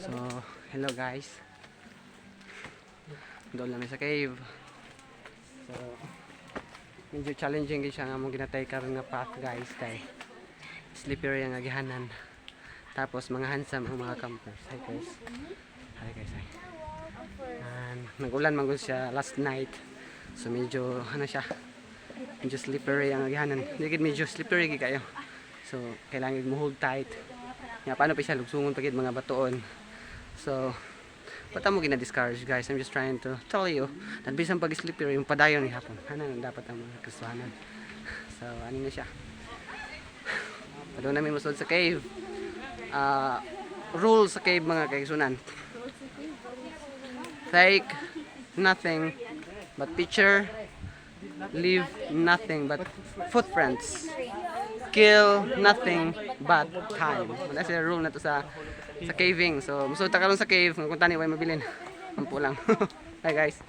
So, hello guys. Doon lang sa cave. So, medyo challenging siya nga mong ginatay karon nga path guys kay slippery ang agihanan. Tapos mga handsome ang mga campers. Hi guys. Hi guys. Hi. And nag-ulan man gud siya last night. So medyo ano siya? Medyo slippery ang agihanan. Dili medyo slippery gid kayo. So kailangan mo hold tight. Nga paano pa siya lugsungon pagid mga batuon. So pata mo gina-discourage guys. I'm just trying to tell you that bisan pag slippery yung padayon ni hapon. Ano dapat ang mga Kristohanan. So ano na siya? Padung namin musod sa cave. Rule sa cave mga kaigsunan. Take nothing but picture. Leave nothing but footprints. Kill nothing but time. That's the rule na to sa caving. So musod ta karon sa cave kung tani way mabilin. Ampo lang. Hi guys.